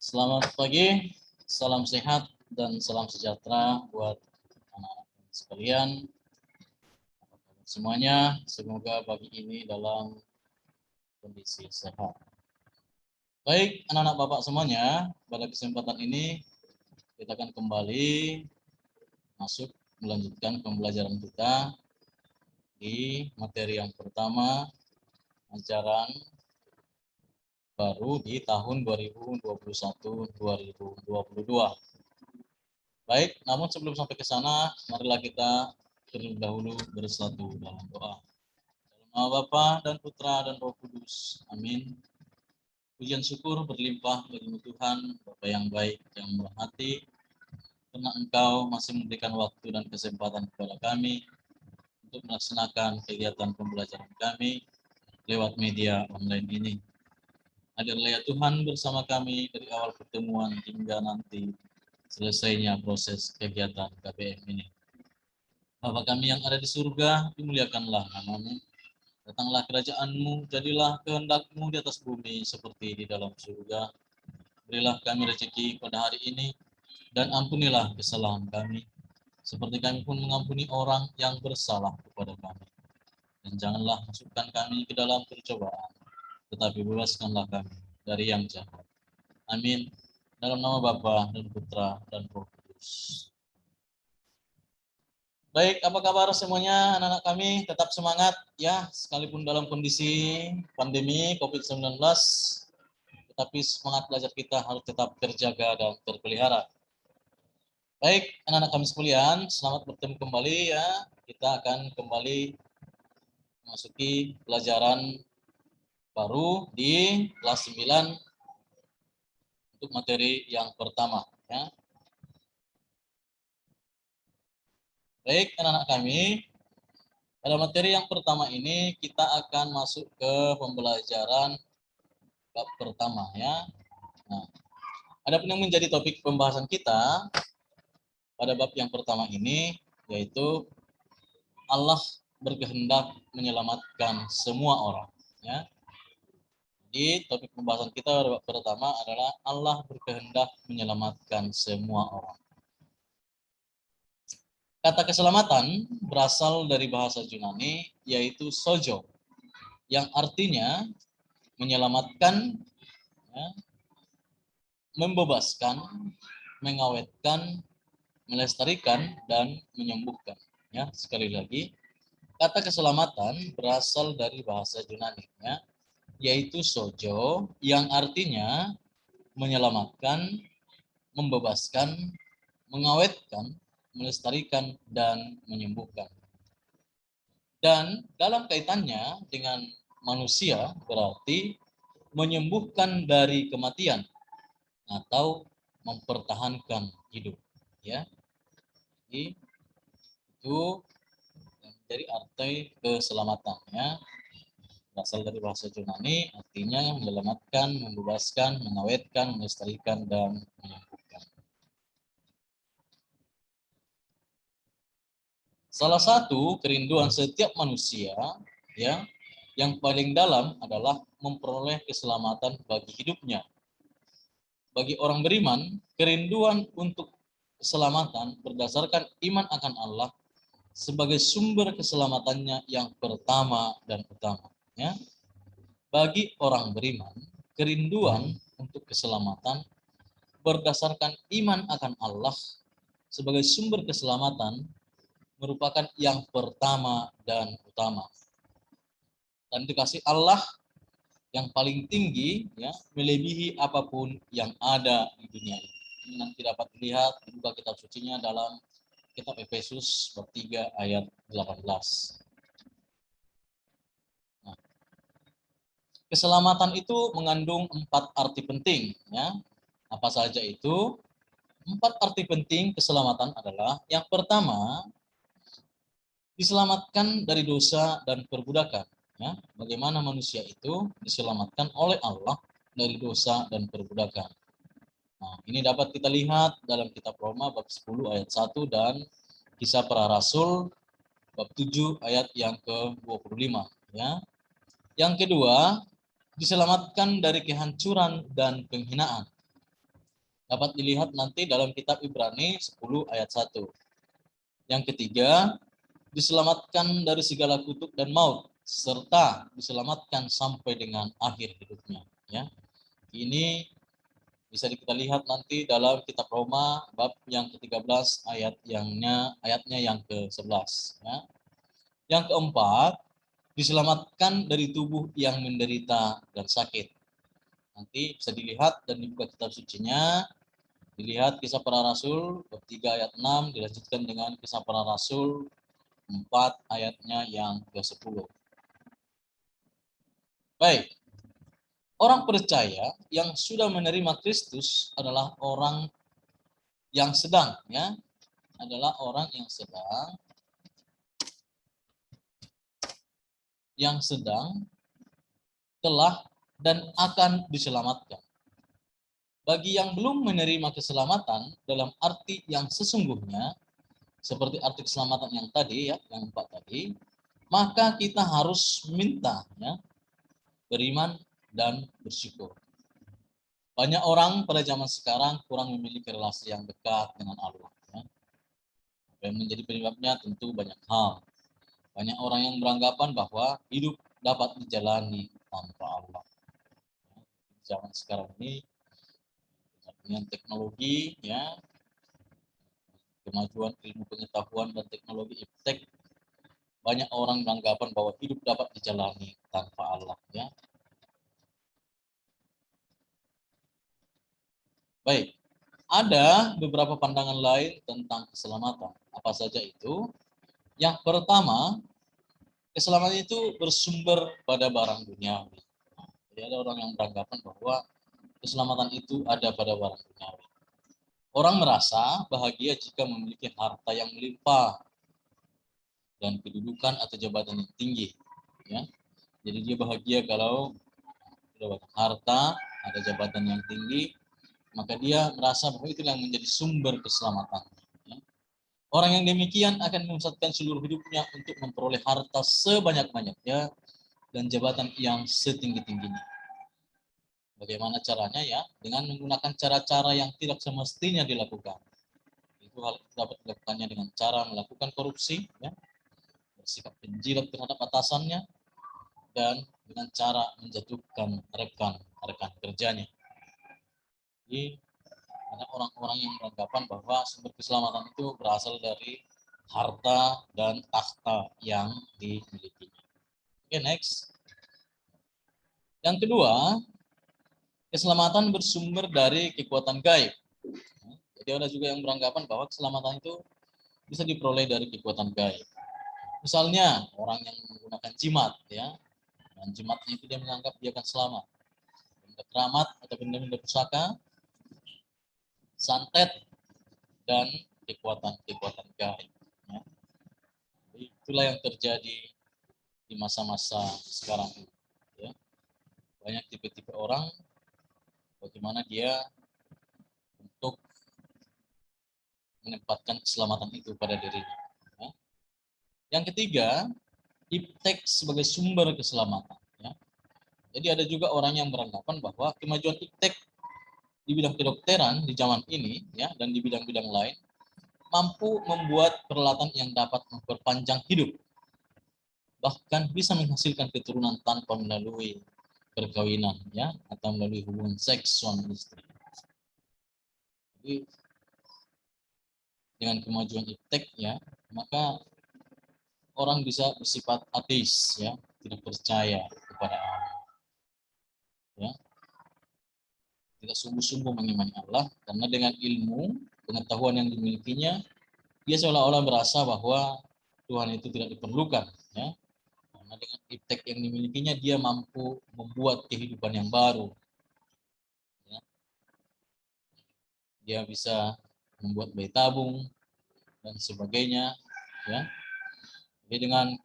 Selamat pagi, salam sehat dan salam sejahtera buat anak-anak sekalian. Semuanya, semoga pagi ini dalam kondisi sehat. Baik, anak-anak Bapak semuanya, pada kesempatan ini kita akan kembali melanjutkan pembelajaran kita di materi yang pertama, ajaran baru di tahun 2021-2022. Baik, namun sebelum sampai ke sana, marilah kita terlebih dahulu bersatu dalam doa. Dalam nama Bapa dan Putra dan Roh Kudus. Amin. Pujian syukur berlimpah bagi Tuhan, Bapa yang baik, yang murah hati, karena Engkau masih memberikan waktu dan kesempatan kepada kami untuk melaksanakan kegiatan pembelajaran kami lewat media online ini. Hadirlah ya Tuhan bersama kami dari awal pertemuan hingga nanti selesainya proses kegiatan KBM ini. Bapa kami yang ada di surga, dimuliakanlah nama-Mu. Datanglah kerajaan-Mu, jadilah kehendak-Mu di atas bumi seperti di dalam surga. Berilah kami rezeki pada hari ini, dan ampunilah kesalahan kami, seperti kami pun mengampuni orang yang bersalah kepada kami. Dan janganlah masukkan kami ke dalam percobaan, tetapi bebaskanlah kami dari yang jahat. Amin. Dalam nama Bapa dan Putra dan Roh Kudus. Baik, apa kabar semuanya anak-anak kami? Tetap semangat ya, sekalipun dalam kondisi pandemi COVID-19, tetapi semangat belajar kita harus tetap terjaga dan terpelihara. Baik, anak-anak kami sekalian, selamat bertemu kembali ya. Kita akan kembali memasuki pelajaran baru di kelas 9 untuk materi yang pertama ya. Baik, anak-anak kami, pada materi yang pertama ini kita akan masuk ke pembelajaran bab pertama ya. Nah, adapun yang menjadi topik pembahasan kita pada bab yang pertama ini yaitu Allah berkehendak menyelamatkan semua orang ya. Jadi topik pembahasan kita pada bab pertama adalah Allah berkehendak menyelamatkan semua orang. Kata keselamatan berasal dari bahasa Yunani yaitu sojo, yang artinya menyelamatkan, ya, membebaskan, mengawetkan, melestarikan, dan menyembuhkan. Ya, sekali lagi, kata keselamatan berasal dari bahasa Yunani, ya, yaitu sojo, yang artinya menyelamatkan, membebaskan, mengawetkan, melestarikan, dan menyembuhkan. Dan dalam kaitannya dengan manusia berarti menyembuhkan dari kematian atau mempertahankan hidup. Ya, jadi itu dari arti keselamatan ya. Berasal dari bahasa Yunani, artinya menyelamatkan, membebaskan, mengawetkan, melestarikan, dan menyembuhkan. Salah satu kerinduan setiap manusia ya yang paling dalam adalah memperoleh keselamatan bagi hidupnya. Bagi orang beriman, kerinduan untuk keselamatan berdasarkan iman akan Allah sebagai sumber keselamatannya yang pertama dan utama. Ya. Bagi orang beriman, kerinduan untuk keselamatan berdasarkan iman akan Allah sebagai sumber keselamatan merupakan yang pertama dan utama. Dan dikasih Allah yang paling tinggi ya melebihi apapun yang ada di dunia ini. Ini nanti dapat dilihat dibuka kitab sucinya dalam kitab Efesus bab 3 ayat 18. Nah, keselamatan itu mengandung 4 arti penting ya. Apa saja itu? 4 arti penting keselamatan adalah yang pertama, diselamatkan dari dosa dan perbudakan. Ya, bagaimana manusia itu diselamatkan oleh Allah dari dosa dan perbudakan. Nah, ini dapat kita lihat dalam kitab Roma bab 10 ayat 1 dan Kisah Para Rasul bab 7 ayat yang ke-25. Ya. Yang kedua, diselamatkan dari kehancuran dan penghinaan. Dapat dilihat nanti dalam kitab Ibrani 10 ayat 1. Yang ketiga, diselamatkan dari segala kutuk dan maut, serta diselamatkan sampai dengan akhir hidupnya. Ya, ini bisa kita lihat nanti dalam kitab Roma bab yang ke-13 ayatnya yang ke-11. Ya. Yang keempat, diselamatkan dari tubuh yang menderita dan sakit. Nanti bisa dilihat dan dibuka kitab sucinya, dilihat Kisah Para Rasul bab 3 ayat 6 dilanjutkan dengan Kisah Para Rasul 4 ayatnya yang ke-10. Baik, orang percaya yang sudah menerima Kristus adalah orang yang sedang, ya, adalah orang yang sedang telah dan akan diselamatkan. Bagi yang belum menerima keselamatan dalam arti yang sesungguhnya, seperti arti keselamatan yang tadi, ya, yang 4 tadi, maka kita harus minta, ya, beriman dan bersyukur. Banyak orang pada zaman sekarang kurang memiliki relasi yang dekat dengan Allah. Ya. Yang menjadi penyebabnya tentu banyak hal. Banyak orang yang beranggapan bahwa hidup dapat dijalani tanpa Allah. Zaman sekarang ini dengan teknologi, ya, kemajuan ilmu pengetahuan dan teknologi iptek, banyak orang beranggapan bahwa hidup dapat dijalani tanpa Allah. Ya. Baik, ada beberapa pandangan lain tentang keselamatan. Apa saja itu? Yang pertama, keselamatan itu bersumber pada barang duniawi. Jadi ada orang yang beranggapan bahwa keselamatan itu ada pada barang duniawi. Orang merasa bahagia jika memiliki harta yang melimpah dan kedudukan atau jabatan yang tinggi. Ya. Jadi dia bahagia kalau sudah banyak harta, ada jabatan yang tinggi, maka dia merasa bahwa itu yang menjadi sumber keselamatan. Ya. Orang yang demikian akan memusatkan seluruh hidupnya untuk memperoleh harta sebanyak-banyaknya dan jabatan yang setinggi-tingginya. Bagaimana caranya, ya? Dengan menggunakan cara-cara yang tidak semestinya dilakukan. Itu hal dapat dilakukannya dengan cara melakukan korupsi, ya, bersikap penjilat terhadap atasannya, dan dengan cara menjatuhkan rekan-rekan kerjanya. Jadi ada orang-orang yang beranggapan bahwa sumber keselamatan itu berasal dari harta dan takhta yang dimilikinya. Oke, next. Yang kedua, keselamatan bersumber dari kekuatan gaib. Jadi ada juga yang beranggapan bahwa keselamatan itu bisa diperoleh dari kekuatan gaib. Misalnya orang yang menggunakan jimat, ya, dan jimatnya itu dia menganggap dia akan selamat. Benda keramat atau benda-benda pusaka, santet, dan kekuatan-kekuatan gaib. Ya. Itulah yang terjadi di masa-masa sekarang ini. Ya. Banyak tipe-tipe orang, bagaimana dia untuk menempatkan keselamatan itu pada dirinya. Ya. Yang ketiga, iptek sebagai sumber keselamatan. Ya. Jadi ada juga orang yang beranggapan bahwa kemajuan iptek di bidang kedokteran di zaman ini, ya, dan di bidang-bidang lain mampu membuat peralatan yang dapat memperpanjang hidup, bahkan bisa menghasilkan keturunan tanpa melalui perkawinan, ya, atau melalui hubungan seks suami istri. Jadi dengan kemajuan iptek, ya, maka orang bisa bersifat ateis, ya, tidak percaya kepada Allah, ya, tidak sungguh-sungguh mengimani Allah, karena dengan ilmu pengetahuan yang dimilikinya dia seolah-olah merasa bahwa Tuhan itu tidak diperlukan, ya, karena dengan iptek yang dimilikinya dia mampu membuat kehidupan yang baru, ya. Dia bisa membuat bayi tabung dan sebagainya, ya. Jadi dengan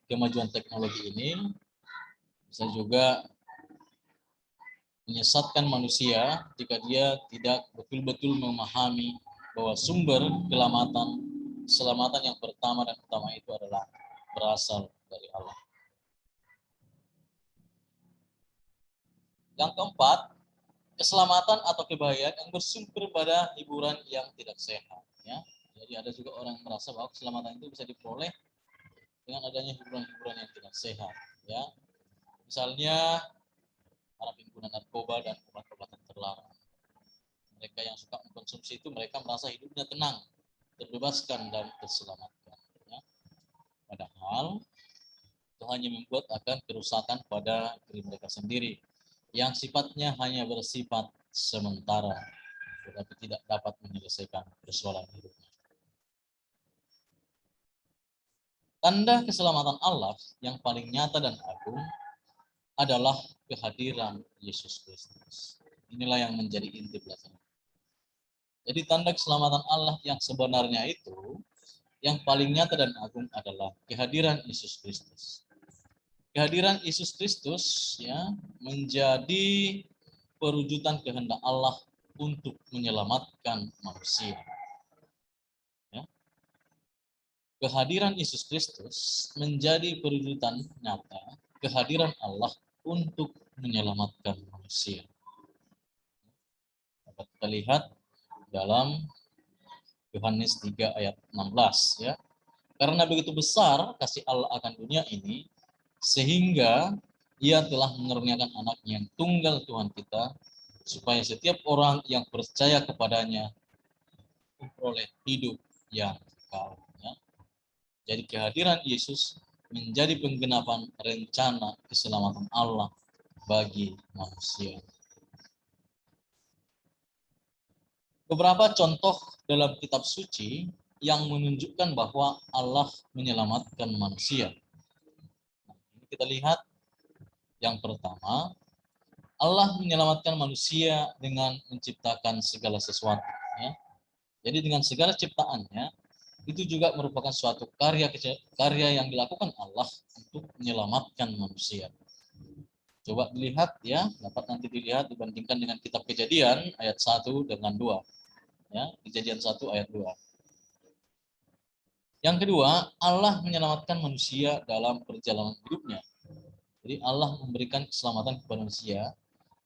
kemajuan teknologi ini bisa juga menyesatkan manusia jika dia tidak betul-betul memahami bahwa sumber keselamatan yang pertama dan utama itu adalah berasal dari Allah. Yang keempat, keselamatan atau kebahagiaan yang bersumber pada hiburan yang tidak sehat. Ya. Jadi ada juga orang yang merasa bahwa keselamatan itu bisa diperoleh dengan adanya hiburan-hiburan yang tidak sehat. Ya. Misalnya para pengguna narkoba dan obat-obatan terlarang. Mereka yang suka mengkonsumsi itu mereka merasa hidupnya tenang, terbebaskan dan terselamatkan. Ya. Padahal itu hanya membuat akan kerusakan pada diri mereka sendiri yang sifatnya hanya bersifat sementara, tetapi tidak dapat menyelesaikan persoalan hidupnya. Tanda keselamatan Allah yang paling nyata dan agung adalah kehadiran Yesus Kristus. Inilah yang menjadi inti pelajaran. Jadi tanda keselamatan Allah yang sebenarnya itu, yang paling nyata dan agung adalah kehadiran Yesus Kristus. Kehadiran Yesus Kristus ya menjadi perwujudan kehendak Allah untuk menyelamatkan manusia. Ya. Kehadiran Yesus Kristus menjadi perwujudan nyata kehadiran Allah untuk menyelamatkan manusia. Dapat kita lihat dalam Yohanes 3 ayat 16 ya. Karena begitu besar kasih Allah akan dunia ini sehingga Ia telah mengaruniakan anaknya yang tunggal Tuhan kita supaya setiap orang yang percaya kepadanya memperoleh hidup yang kekal. Ya. Jadi kehadiran Yesus menjadi penggenapan rencana keselamatan Allah bagi manusia. Beberapa contoh dalam kitab suci yang menunjukkan bahwa Allah menyelamatkan manusia. Nah, ini kita lihat yang pertama, Allah menyelamatkan manusia dengan menciptakan segala sesuatu. Ya. Jadi dengan segala ciptaannya, itu juga merupakan suatu karya yang dilakukan Allah untuk menyelamatkan manusia. Coba dilihat ya, dapat nanti dilihat dibandingkan dengan kitab Kejadian ayat 1 dengan 2. Ya, Kejadian 1 ayat 2. Yang kedua, Allah menyelamatkan manusia dalam perjalanan hidupnya. Jadi Allah memberikan keselamatan kepada manusia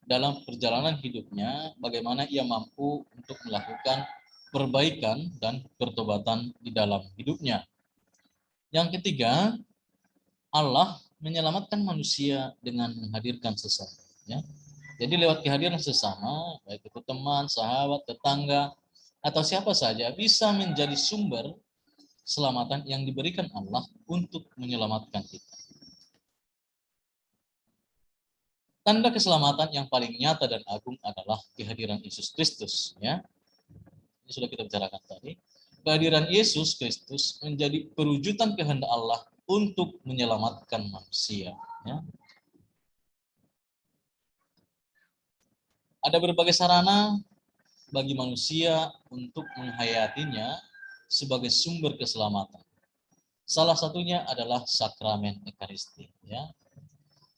dalam perjalanan hidupnya, bagaimana ia mampu untuk melakukan perbaikan dan pertobatan di dalam hidupnya. Yang ketiga, Allah menyelamatkan manusia dengan menghadirkan sesama. Ya. Jadi lewat kehadiran sesama, baik itu teman, sahabat, tetangga, atau siapa saja, bisa menjadi sumber keselamatan yang diberikan Allah untuk menyelamatkan kita. Tanda keselamatan yang paling nyata dan agung adalah kehadiran Yesus Kristus. Ya. Ini sudah kita bicarakan tadi. Kehadiran Yesus Kristus menjadi perwujudan kehendak Allah untuk menyelamatkan manusia. Ya. Ada berbagai sarana bagi manusia untuk menghayatinya sebagai sumber keselamatan. Salah satunya adalah sakramen Ekaristi. Ya.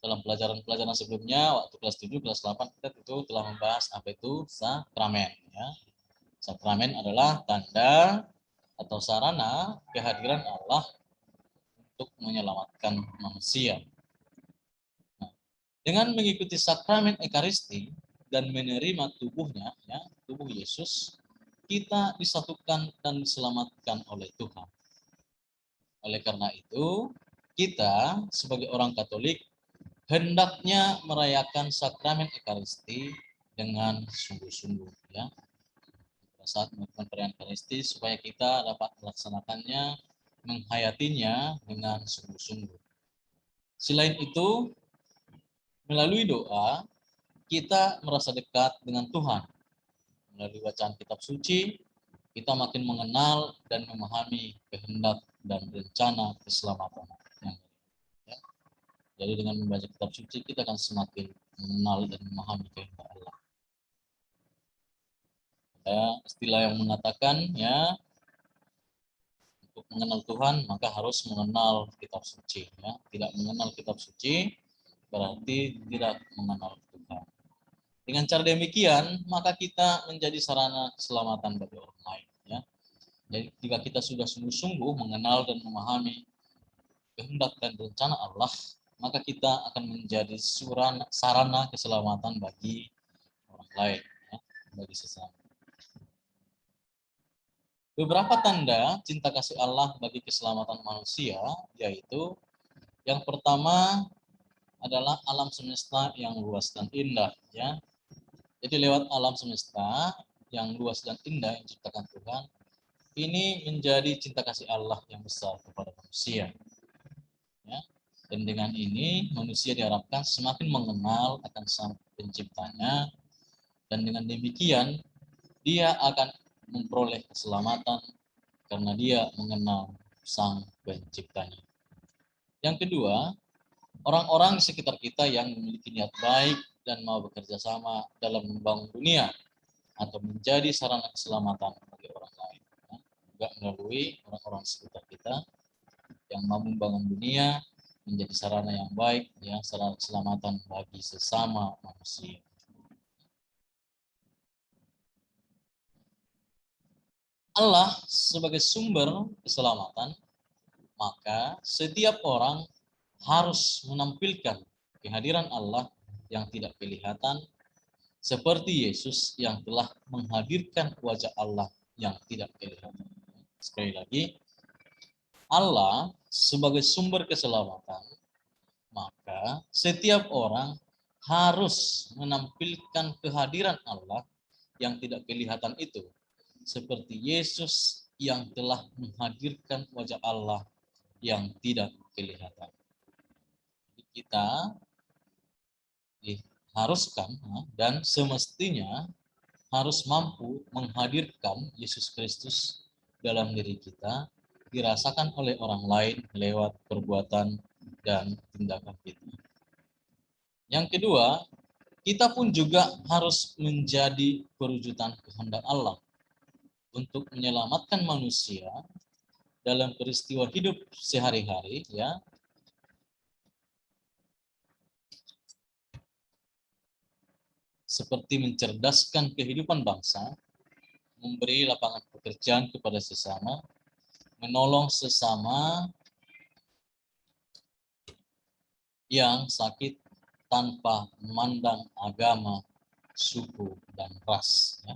Dalam pelajaran-pelajaran sebelumnya, waktu kelas 7, kelas 8, kita itu telah membahas apa itu sakramen. Ya. Sakramen adalah tanda atau sarana kehadiran Allah untuk menyelamatkan manusia. Nah, dengan mengikuti sakramen Ekaristi dan menerima tubuhnya, ya, tubuh Yesus, kita disatukan dan diselamatkan oleh Tuhan. Oleh karena itu, kita sebagai orang Katolik hendaknya merayakan sakramen Ekaristi dengan sungguh-sungguh. Ya. Pada saat melakukan perayaan Ekaristi supaya kita dapat melaksanakannya, menghayatinya dengan sungguh-sungguh. Selain itu, melalui doa, kita merasa dekat dengan Tuhan. Melalui bacaan kitab suci, kita makin mengenal dan memahami kehendak dan rencana keselamatan. Ya. Jadi dengan membaca kitab suci, kita akan semakin mengenal dan memahami kehendak Allah. Ada istilah yang mengatakan, ya, untuk mengenal Tuhan, maka harus mengenal kitab suci. Ya. Tidak mengenal kitab suci, berarti tidak mengenal Tuhan. Dengan cara demikian, maka kita menjadi sarana keselamatan bagi orang lain. Ya. Jadi jika kita sudah sungguh-sungguh mengenal dan memahami kehendak dan rencana Allah, maka kita akan menjadi sarana keselamatan bagi orang lain, ya, bagi sesama. Beberapa tanda cinta kasih Allah bagi keselamatan manusia, yaitu yang pertama adalah alam semesta yang luas dan indah, ya. Jadi lewat alam semesta yang luas dan indah yang diciptakan Tuhan, ini menjadi cinta kasih Allah yang besar kepada manusia. Ya. Dan dengan ini manusia diharapkan semakin mengenal akan Sang Penciptanya, dan dengan demikian dia akan memperoleh keselamatan karena dia mengenal Sang Penciptanya. Yang kedua, orang-orang di sekitar kita yang memiliki niat baik dan mau bekerja sama dalam membangun dunia atau menjadi sarana keselamatan bagi orang lain. Juga melalui orang-orang di sekitar kita yang mau membangun dunia menjadi sarana yang baik, ya, sarana keselamatan bagi sesama manusia. Allah sebagai sumber keselamatan, maka setiap orang harus menampilkan kehadiran Allah yang tidak kelihatan, seperti Yesus yang telah menghadirkan wajah Allah yang tidak kelihatan. Sekali lagi, Allah sebagai sumber keselamatan, maka setiap orang harus menampilkan kehadiran Allah yang tidak kelihatan itu, seperti Yesus yang telah menghadirkan wajah Allah yang tidak kelihatan. Kita diharuskan dan semestinya harus mampu menghadirkan Yesus Kristus dalam diri kita, dirasakan oleh orang lain lewat perbuatan dan tindakan kita. Yang kedua, kita pun juga harus menjadi perwujudan kehendak Allah untuk menyelamatkan manusia dalam peristiwa hidup sehari-hari, ya. Seperti mencerdaskan kehidupan bangsa, memberi lapangan pekerjaan kepada sesama, menolong sesama yang sakit tanpa memandang agama, suku, dan ras. Ya.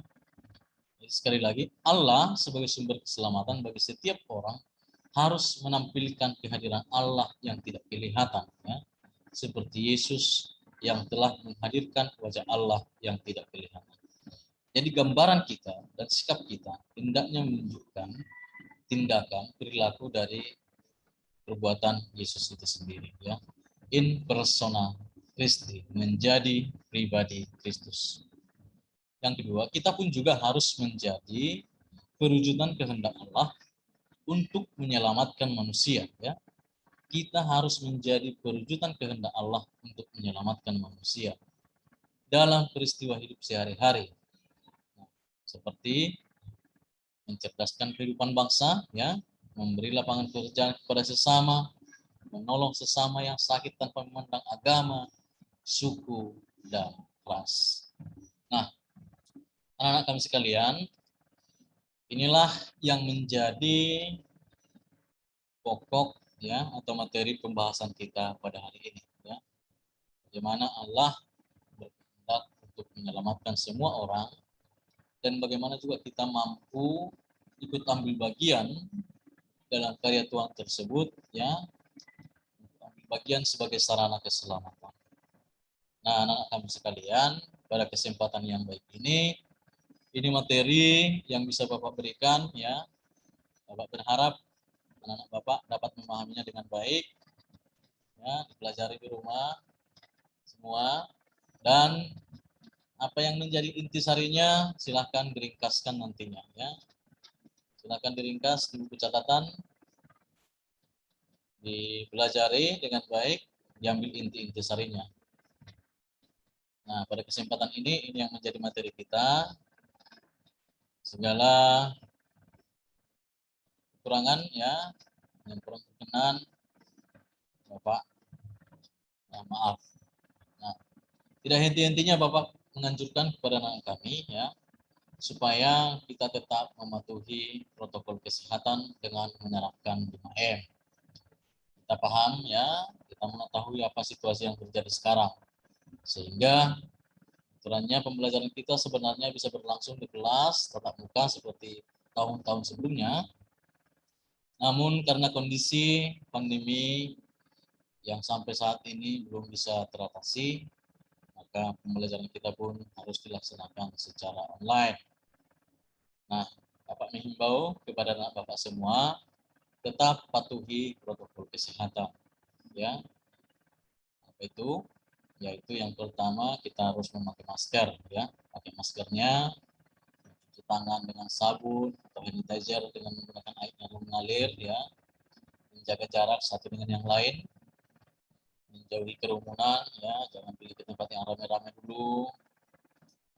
Jadi sekali lagi, Allah sebagai sumber keselamatan bagi setiap orang harus menampilkan kehadiran Allah yang tidak kelihatan, ya. Seperti Yesus yang telah menghadirkan wajah Allah yang tidak kelihatan. Jadi gambaran kita dan sikap kita hendaknya menunjukkan tindakan perilaku dari perbuatan Yesus itu sendiri, ya. In persona Christi, menjadi pribadi Kristus. Yang kedua, kita pun juga harus menjadi perwujudan kehendak Allah untuk menyelamatkan manusia, ya. Kita harus menjadi perwujudan kehendak Allah untuk menyelamatkan manusia dalam peristiwa hidup sehari-hari. Nah, seperti mencerdaskan kehidupan bangsa, ya, memberi lapangan pekerjaan kepada sesama, menolong sesama yang sakit tanpa memandang agama, suku, dan ras. Nah, anak-anak kami sekalian, inilah yang menjadi pokok, ya, atau materi pembahasan kita pada hari ini, ya. Bagaimana Allah berkehendak untuk menyelamatkan semua orang, dan bagaimana juga kita mampu ikut ambil bagian dalam karya Tuhan tersebut, ya, ambil bagian sebagai sarana keselamatan. Nah, anak-anak kami sekalian, pada kesempatan yang baik ini materi yang bisa Bapak berikan, ya. Bapak berharap anak-anak Bapak dapat memahaminya dengan baik, ya, dipelajari di rumah semua, dan apa yang menjadi intisarinya silahkan diringkaskan nantinya, ya. Silahkan diringkas di buku catatan, dipelajari dengan baik, diambil inti-intisarinya. Nah, pada kesempatan ini yang menjadi materi kita. Segala kekurangan, ya, yang kurang berkenan, Bapak, nah, maaf. Nah, tidak henti-hentinya Bapak menganjurkan kepada anak kami, ya, supaya kita tetap mematuhi protokol kesehatan dengan menerapkan 5M. Kita paham, ya, kita mengetahui apa situasi yang terjadi sekarang, sehingga Aturannya pembelajaran kita sebenarnya bisa berlangsung di kelas tatap muka seperti tahun-tahun sebelumnya. Namun karena kondisi pandemi yang sampai saat ini belum bisa teratasi, maka pembelajaran kita pun harus dilaksanakan secara online. Nah, Bapak menghimbau kepada anak Bapak semua tetap patuhi protokol kesehatan, ya. Apa itu? Yaitu yang pertama kita harus memakai masker, ya. Pakai maskernya, cuci tangan dengan sabun atau sanitizer dengan menggunakan air yang mengalir, ya. Menjaga jarak satu dengan yang lain, menjauhi kerumunan, ya. Jangan pergi ke tempat yang ramai-ramai dulu,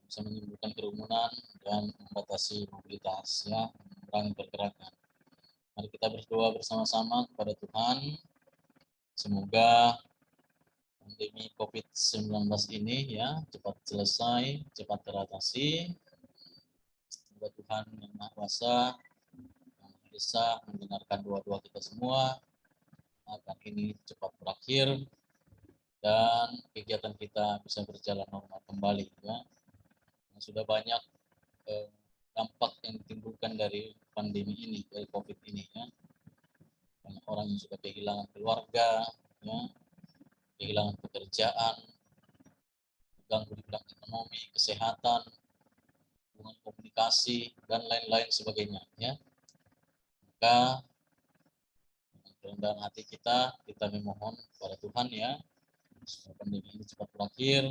bisa menimbulkan kerumunan dan membatasi mobilitas, ya, mengurangi pergerakan. Mari kita berdoa bersama-sama kepada Tuhan. Semoga pandemi COVID-19 ini ya cepat selesai, cepat teratasi. Semoga Tuhan yang Maha Kuasa yang bisa mendengarkan doa-doa kita semua agar ini cepat berakhir dan kegiatan kita bisa berjalan normal kembali, ya. Sudah banyak dampak yang ditimbulkan dari pandemi ini, dari COVID ini, ya. Banyak orang yang sudah kehilangan keluarga, ya, kehilangan pekerjaan, terganggu di bidang ekonomi, kesehatan, hubungan komunikasi, dan lain-lain sebagainya, ya. Maka dengan kerendahan hati kita memohon kepada Tuhan, ya, supaya pandemi ini cepat berakhir,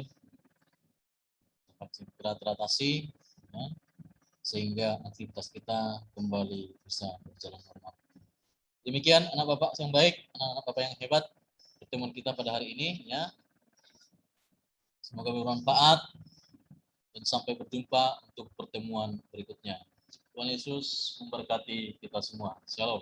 cepat segera teratasi, ya, sehingga aktivitas kita kembali bisa berjalan normal. Demikian anak Bapak yang baik, anak-anak Bapak yang hebat, pertemuan kita pada hari ini, ya. Semoga bermanfaat dan sampai berjumpa untuk pertemuan berikutnya. Tuhan Yesus memberkati kita semua. Shalom.